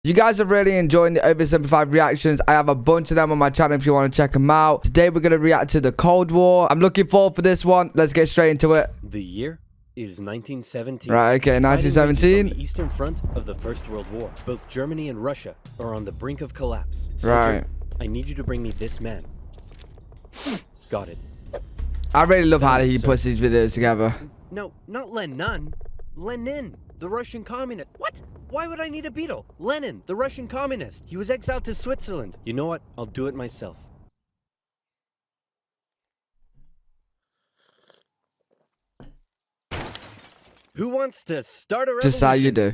You guys are really enjoying the Oversimplified reactions. I have a bunch of them on my channel if you want to check them out. Today we're going to react to the Cold War. I'm looking forward for this one. Let's get straight into it. The year is 1917. Right, okay, 1917. On the Eastern Front of the First World War. Both Germany and Russia are on the brink of collapse. Soldier, right. I need you to bring me this man. Got it. I really love how he puts these videos together. No, not Lenin. Lenin, the Russian communist. What? Why would I need a beetle? Lenin, the Russian communist. He was exiled to Switzerland. You know what? I'll do it myself. Who wants to start a revolution? Just how you do.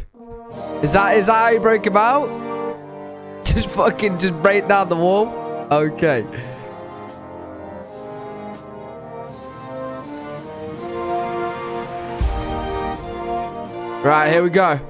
Is that how you break him out? Just break down the wall? Okay. Right, here we go.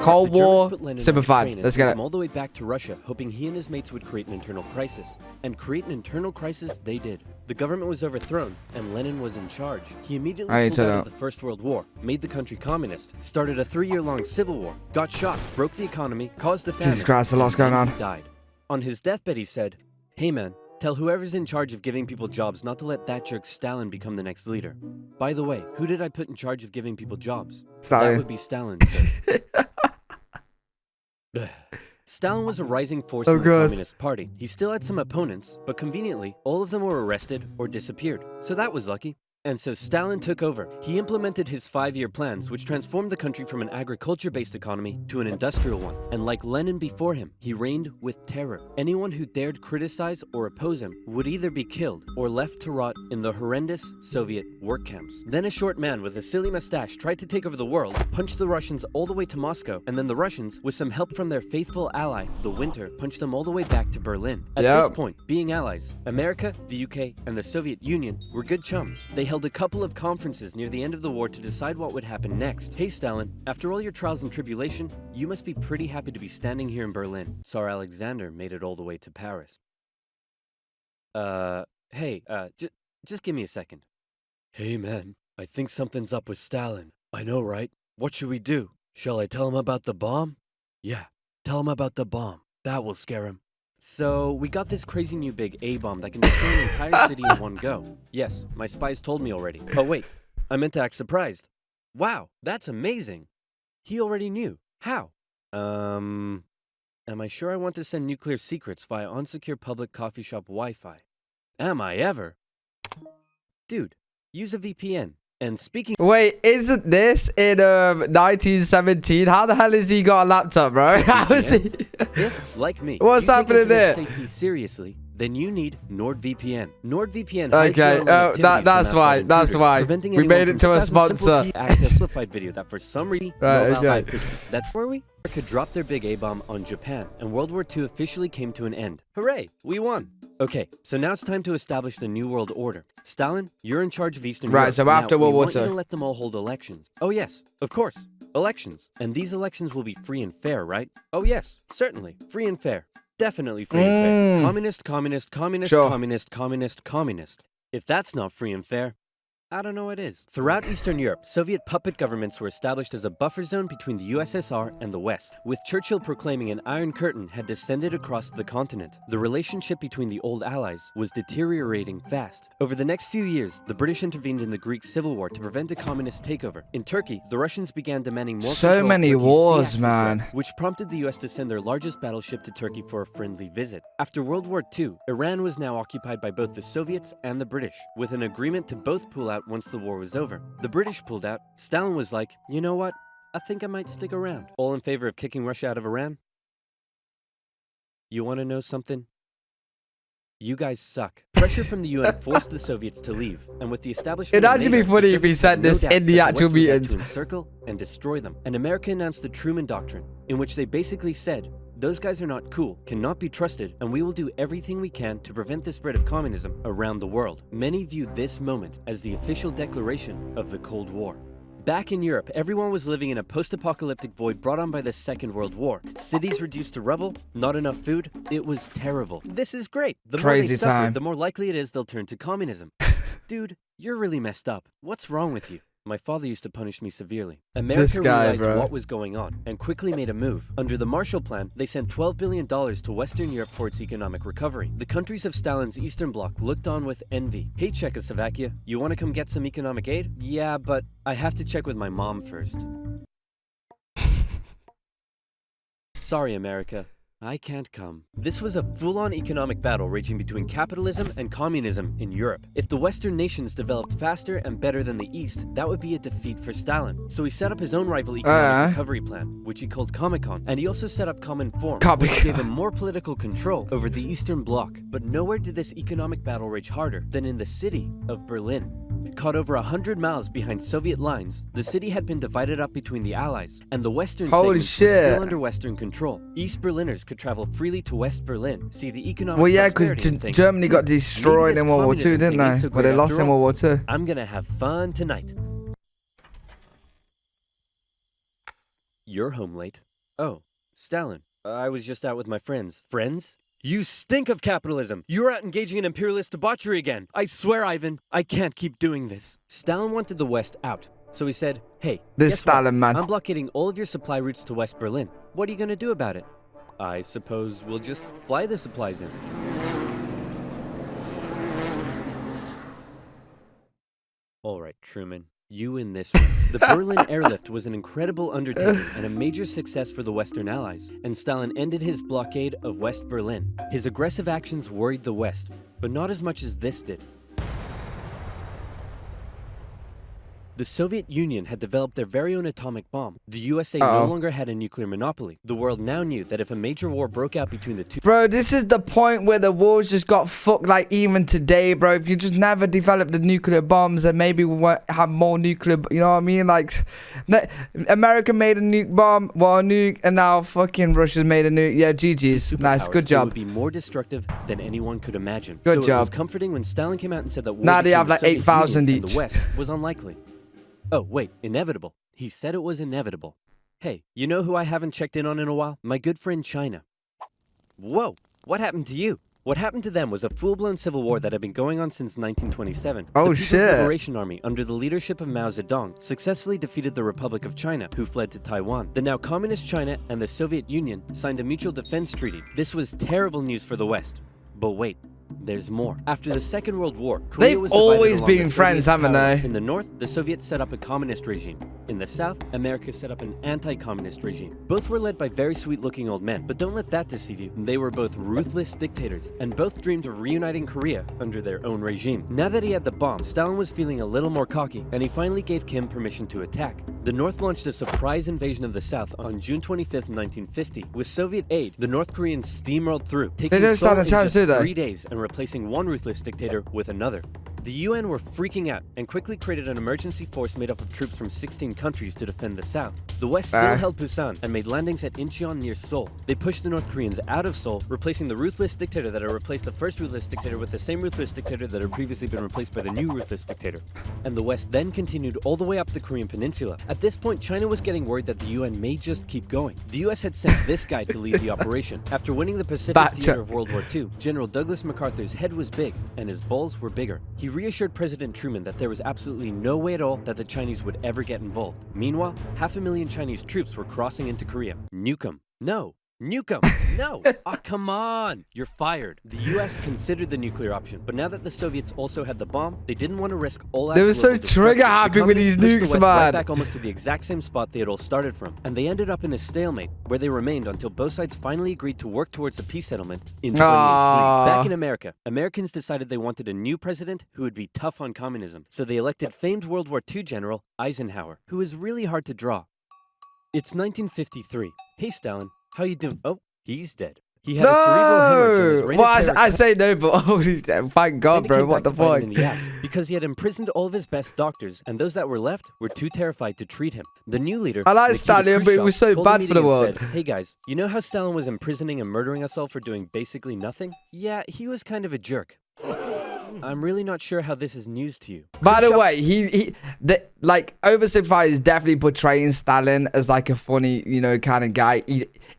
Cold War Simplified. Let's get it. All the way back to Russia, hoping he and his mates would create an internal crisis. And create an internal crisis they did. The government was overthrown, and Lenin was in charge. He immediately pulled out of the First World War, made the country communist, started a 3-year-long civil war, got shot, broke the economy, caused a famine. Jesus Christ, a lot's going on. He died. On his deathbed, he said, "Hey man, tell whoever's in charge of giving people jobs not to let that jerk Stalin become the next leader. By the way, who did I put in charge of giving people jobs? Stalin. That would be Stalin, sir." Stalin was a rising force in the Communist Party. He still had some opponents, but conveniently, all of them were arrested or disappeared. So that was lucky. And so Stalin took over. He implemented his 5-year plans, which transformed the country from an agriculture-based economy to an industrial one. And like Lenin before him, he reigned with terror. Anyone who dared criticize or oppose him would either be killed or left to rot in the horrendous Soviet work camps. Then a short man with a silly mustache tried to take over the world, punched the Russians all the way to Moscow, and then the Russians, with some help from their faithful ally, the Winter, punched them all the way back to Berlin. At this point, being allies, America, the UK, and the Soviet Union were good chums. They held a couple of conferences near the end of the war to decide what would happen next. Hey Stalin, after all your trials and tribulation, you must be pretty happy to be standing here in Berlin. Tsar Alexander made it all the way to Paris. Just give me a second. Hey man, I think something's up with Stalin. I know, right? What should we do? Shall I tell him about the bomb? Yeah, tell him about the bomb. That will scare him. So, we got this crazy new big A-bomb that can destroy an entire city in one go. Yes, my spies told me already. Oh wait, I meant to act surprised. Wow, that's amazing. He already knew. How? Am I sure I want to send nuclear secrets via unsecure public coffee shop Wi-Fi? Am I ever? Dude, use a VPN. And speaking— Wait, isn't this in 1917? How the hell has he got a laptop, bro? How is he? If, like me, what's happening there? Safety seriously, then you need NordVPN. NordVPN. Okay, that's why. That's why we made it to a sponsor. Access Simplified video that for some reason. Right. Okay. That's where we could drop their big A-bomb on Japan, and World War II officially came to an end. Hooray! We won. Okay, so now it's time to establish the New World Order. Stalin, you're in charge of Eastern Europe. Right, so after World War II. We want you to let them all hold elections. Oh yes, of course, elections. And these elections will be free and fair, right? Oh yes, certainly, free and fair. Definitely free and fair. Communist, communist, communist, communist, communist, communist. If that's not free and fair, I don't know what is. Throughout Eastern Europe, Soviet puppet governments were established as a buffer zone between the USSR and the West, with Churchill proclaiming an Iron Curtain had descended across the continent. The relationship between the old allies was deteriorating fast. Over the next few years, the British intervened in the Greek Civil War to prevent a communist takeover. In Turkey, the Russians began demanding more so many wars, man. Which prompted the US to send their largest battleship to Turkey for a friendly visit. After World War II, Iran was now occupied by both the Soviets and the British, with an agreement to both pull out once the war was over. The British pulled out. Stalin was like, you know what? I think I might stick around. All in favor of kicking Russia out of Iran? You want to know something? You guys suck. Pressure from the UN forced the Soviets to leave, and with the establishment it'd actually be funny if he said this in the actual meetings. To encircle and destroy them. And America announced the Truman Doctrine, in which they basically said, those guys are not cool, cannot be trusted, and we will do everything we can to prevent the spread of communism around the world. Many view this moment as the official declaration of the Cold War. Back in Europe, everyone was living in a post-apocalyptic void brought on by the Second World War. Cities reduced to rubble, not enough food. It was terrible. This is great. The more they suffer, the more likely it is they'll turn to communism. Dude, you're really messed up. What's wrong with you? My father used to punish me severely. America realized what was going on and quickly made a move. Under the Marshall Plan, they sent $12 billion to Western Europe for its economic recovery. The countries of Stalin's Eastern Bloc looked on with envy. Hey, Czechoslovakia, you want to come get some economic aid? Yeah, but I have to check with my mom first. Sorry, America. I can't come. This was a full-on economic battle raging between capitalism and communism in Europe. If the Western nations developed faster and better than the East, that would be a defeat for Stalin. So he set up his own rival economic recovery plan, which he called Comecon, and he also set up Common Form, which gave him more political control over the Eastern Bloc. But nowhere did this economic battle rage harder than in the city of Berlin. Caught over 100 miles behind Soviet lines, the city had been divided up between the Allies, and the Western segment was still under Western control. East Berliners could travel freely to West Berlin. See, the economic because Germany got destroyed in World War II, didn't they? Well, they lost in World War II. I'm gonna have fun tonight. You're home late. Oh, Stalin. I was just out with my friends. Friends? You stink of capitalism! You're out engaging in imperialist debauchery again! I swear, Ivan, I can't keep doing this. Stalin wanted the West out, so he said, hey, this Stalin man. I'm blockading all of your supply routes to West Berlin. What are you gonna do about it? I suppose we'll just fly the supplies in. Alright, Truman. You in this room. The Berlin Airlift was an incredible undertaking and a major success for the Western Allies, and Stalin ended his blockade of West Berlin. His aggressive actions worried the West, but not as much as this did. The Soviet Union had developed their very own atomic bomb. The USA no longer had a nuclear monopoly. The world now knew that if a major war broke out between the two... Bro, this is the point where the wars just got fucked, like, even today, bro. If you just never developed the nuclear bombs, then maybe we won't have more nuclear... You know what I mean? Like, America made a nuke bomb, well, a nuke, and now fucking Russia's made a nuke. Yeah, GG's. Nice, good job. Would be more destructive than anyone could imagine. Good job. It was comforting when Stalin came out and said that war now they have like 8,000 each. The West was unlikely. Oh, wait, inevitable. He said it was inevitable. Hey, you know who I haven't checked in on in a while? My good friend China. Whoa, what happened to you? What happened to them was a full-blown civil war that had been going on since 1927. Oh, the shit. People's Liberation Army, under the leadership of Mao Zedong, successfully defeated the Republic of China, who fled to Taiwan. The now communist China and the Soviet Union signed a mutual defense treaty. This was terrible news for the West. But wait. There's more. After the Second World War, Korea was always been friends, haven't they? In the north, the Soviets set up a communist regime. In the south, America set up an anti-communist regime. Both were led by very sweet-looking old men, but don't let that deceive you. They were both ruthless dictators, and both dreamed of reuniting Korea under their own regime. Now that he had the bomb, Stalin was feeling a little more cocky, and he finally gave Kim permission to attack. The North launched a surprise invasion of the South on June 25th, 1950. With Soviet aid, the North Koreans steamrolled through, taking Seoul in just 3 days and replacing one ruthless dictator with another. The UN were freaking out and quickly created an emergency force made up of troops from 16 countries to defend the South. The West still held Busan and made landings at Incheon near Seoul. They pushed the North Koreans out of Seoul, replacing the ruthless dictator that had replaced the first ruthless dictator with the same ruthless dictator that had previously been replaced by the new ruthless dictator. And the West then continued all the way up the Korean peninsula. At this point, China was getting worried that the UN may just keep going. The US had sent this guy to lead the operation. After winning the Pacific Theater of World War II, General Douglas MacArthur's head was big and his balls were bigger. He reassured President Truman that there was absolutely no way at all that the Chinese would ever get involved. Meanwhile, 500,000 Chinese troops were crossing into Korea. Nuke 'em. No. Nuke 'em. No. Ah, come on. You're fired. The US considered the nuclear option, but now that the Soviets also had the bomb, they didn't want to risk all out. They were so trigger happy with these nukes, man. Right back almost to the exact same spot they had all started from, and they ended up in a stalemate where they remained until both sides finally agreed to work towards a peace settlement in 2018. Back in America, Americans decided they wanted a new president who would be tough on communism, so they elected famed World War II General Eisenhower, who is really hard to draw. It's 1953. Hey, Stalin. How you doing? Oh, he's dead. He had a cerebral hemorrhage in his well, I say no, but oh, he's dead. Thank God, bro. What the fuck? Because he had imprisoned all of his best doctors, and those that were left were too terrified to treat him. The new leader, I like Stalin, but it was so bad for the world. Said, hey guys, you know how Stalin was imprisoning and murdering us all for doing basically nothing? Yeah, he was kind of a jerk. I'm really not sure how this is news to you. By the way, like Oversimplified is definitely portraying Stalin as like a funny, you know, kind of guy.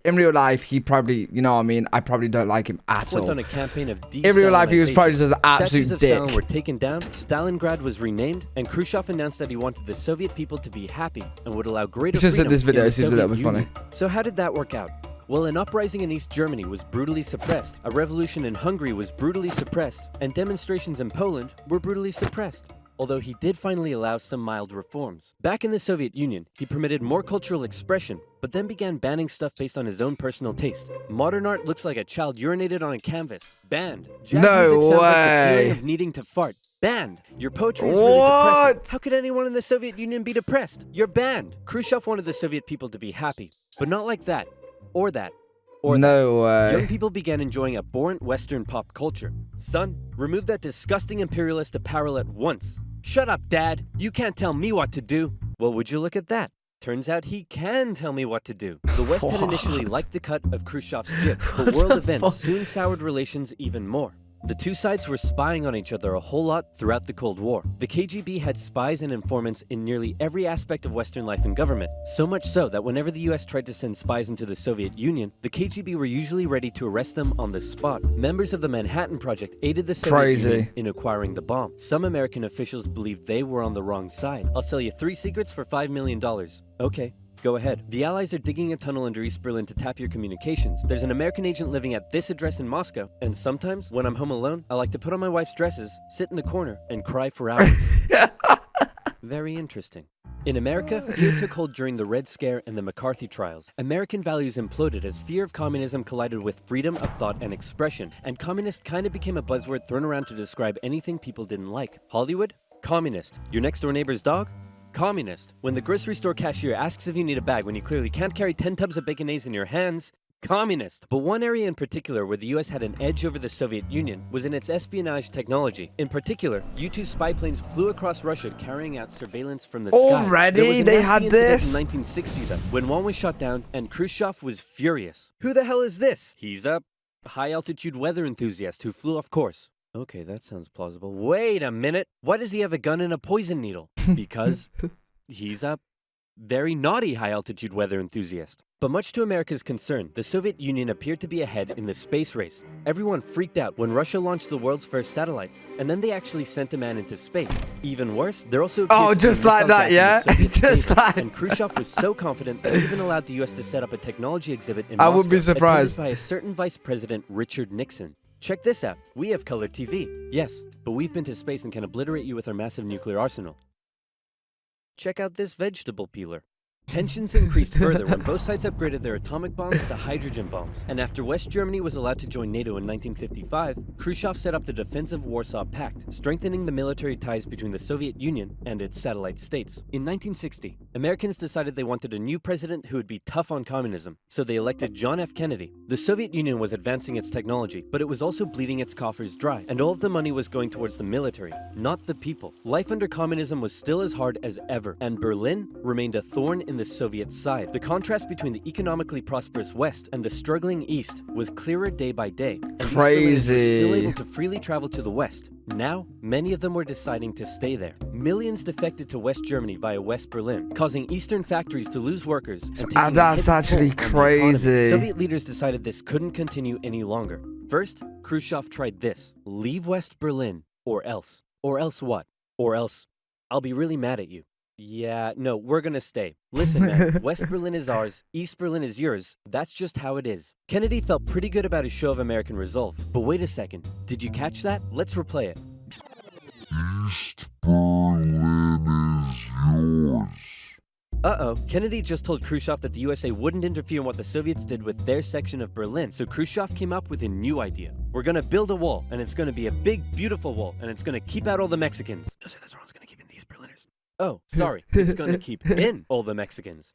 In real life, he probably, you know what I mean? I probably don't like him at all. Went on a campaign of in real life, he was probably just an absolute Statues of dick. Stalin were taken down, Stalingrad was renamed, and Khrushchev announced that he wanted the Soviet people to be happy and would allow greater It's just freedom that this video in the seems a little Soviet bit Union. So how did that work out? Well, an uprising in East Germany was brutally suppressed, a revolution in Hungary was brutally suppressed, and demonstrations in Poland were brutally suppressed. Although he did finally allow some mild reforms. Back in the Soviet Union, he permitted more cultural expression, but then began banning stuff based on his own personal taste. Modern art looks like a child urinated on a canvas. Banned. Jazz music sounds like the feeling of needing to fart. Banned. Your poetry is really depressing. How could anyone in the Soviet Union be depressed? You're banned. Khrushchev wanted the Soviet people to be happy, but not like that, or that, or no way. Young people began enjoying abhorrent Western pop culture. Son, remove that disgusting imperialist apparel at once. Shut up, Dad. You can't tell me what to do. Well, would you look at that? Turns out he can tell me what to do. The West had initially liked the cut of Khrushchev's jib, but world events soon soured relations even more. The two sides were spying on each other a whole lot throughout the Cold War. The KGB had spies and informants in nearly every aspect of Western life and government, so much so that whenever the US tried to send spies into the Soviet Union, the KGB were usually ready to arrest them on the spot. Members of the Manhattan Project aided the Soviet Union in acquiring the bomb. Some American officials believed they were on the wrong side. I'll sell you 3 secrets for $5 million. Okay. Go ahead. The Allies are digging a tunnel under East Berlin to tap your communications. There's an American agent living at this address in Moscow, and sometimes, when I'm home alone, I like to put on my wife's dresses, sit in the corner, and cry for hours. Very interesting. In America, fear took hold during the Red Scare and the McCarthy trials. American values imploded as fear of communism collided with freedom of thought and expression, and communist kind of became a buzzword thrown around to describe anything people didn't like. Hollywood? Communist. Your next door neighbor's dog? Communist. When the grocery store cashier asks if you need a bag when you clearly can't carry 10 tubs of baconaise in your hands, communist. But one area in particular where the US had an edge over the Soviet Union was in its espionage technology. In particular, U-2 spy planes flew across Russia carrying out surveillance from the sky. Already? They had this? In 1960 though, when one was shot down and Khrushchev was furious. Who the hell is this? He's a high-altitude weather enthusiast who flew off course. Okay, that sounds plausible. Wait a minute. Why does he have a gun and a poison needle? Because he's a very naughty high-altitude weather enthusiast. But much to America's concern, the Soviet Union appeared to be ahead in the space race. Everyone freaked out when Russia launched the world's first satellite, and then they actually sent a man into space. Even worse, they're also just like that, yeah? Just like and Khrushchev was so confident that he even allowed the US to set up a technology exhibit in Moscow, I would be surprised. attended by a certain Vice President Richard Nixon. Check this out. We have color TV. Yes, but we've been to space and can obliterate you with our massive nuclear arsenal. Check out this vegetable peeler. Tensions increased further when both sides upgraded their atomic bombs to hydrogen bombs. And after West Germany was allowed to join NATO in 1955, Khrushchev set up the defensive Warsaw Pact, strengthening the military ties between the Soviet Union and its satellite states. In 1960, Americans decided they wanted a new president who would be tough on communism, so they elected John F. Kennedy. The Soviet Union was advancing its technology, but it was also bleeding its coffers dry, and all of the money was going towards the military, not the people. Life under communism was still as hard as ever, and Berlin remained a thorn in the Soviet side. The contrast between the economically prosperous West and the struggling East was clearer day by day. And Crazy. East Berliners were still able to freely travel to the West. Now, many of them were deciding to stay there. Millions defected to West Germany via West Berlin, causing Eastern factories to lose workers. And that's actually crazy. Soviet leaders decided this couldn't continue any longer. First, Khrushchev tried this: leave West Berlin, or else. Or else what? Or else, I'll be really mad at you. Yeah, no, we're gonna stay. Listen, man, West Berlin is ours, East Berlin is yours. That's just how it is. Kennedy felt pretty good about his show of American resolve. But wait a second, did you catch that? Let's replay it. East Berlin is yours. Uh-oh, Kennedy just told Khrushchev that the USA wouldn't interfere in what the Soviets did with their section of Berlin, so Khrushchev came up with a new idea. We're gonna build a wall, and it's gonna be a big, beautiful wall, and it's gonna keep out all the Mexicans. Just say that's wrong, it's gonna keep in these Berliners. Oh, sorry, it's gonna keep in all the Mexicans.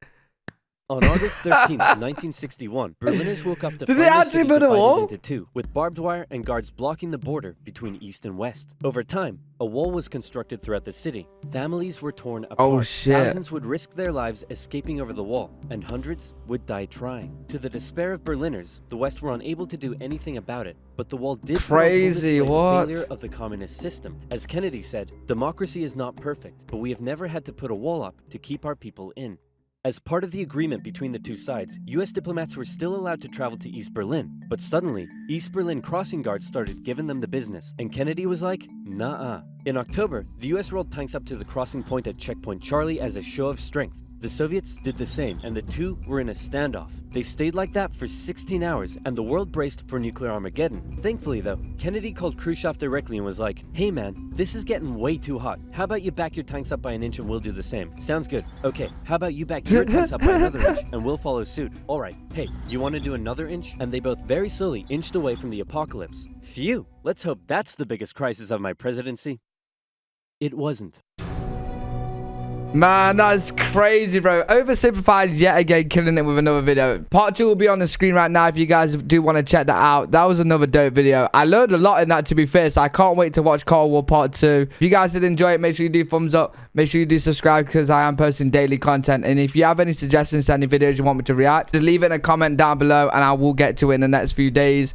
On August 13th, 1961, Berliners woke up to Did they find their actually city build a divided wall? into two, with barbed wire and guards blocking the border between east and west. Over time, a wall was constructed throughout the city. Families were torn apart. Oh, shit. Thousands would risk their lives escaping over the wall, and hundreds would die trying. To the despair of Berliners, the West were unable to do anything about it. But the wall did Crazy, put on full display what? the failure of the communist system. As Kennedy said, democracy is not perfect, but we have never had to put a wall up to keep our people in. As part of the agreement between the two sides, US diplomats were still allowed to travel to East Berlin, but suddenly, East Berlin crossing guards started giving them the business, and Kennedy was like, nah-uh. In October, the US rolled tanks up to the crossing point at Checkpoint Charlie as a show of strength. The Soviets did the same, and the two were in a standoff. They stayed like that for 16 hours, and the world braced for nuclear Armageddon. Thankfully, though, Kennedy called Khrushchev directly and was like, hey man, this is getting way too hot. How about you back your tanks up by an inch and we'll do the same? Sounds good. Okay, how about you back your tanks up by another inch and we'll follow suit? Alright, hey, you want to do another inch? And they both very slowly inched away from the apocalypse. Phew, let's hope that's the biggest crisis of my presidency. It wasn't. Man, that's crazy, bro. Oversimplified yet again, killing it with another video. Part 2 will be on the screen right now if you guys do want to check that out. That was another dope video. I learned a lot in that, to be fair, so I can't wait to watch Cold War Part 2. If you guys did enjoy it, make sure you do thumbs up. Make sure you do subscribe because I am posting daily content. And if you have any suggestions to any videos you want me to react, just leave it in a comment down below and I will get to it in the next few days.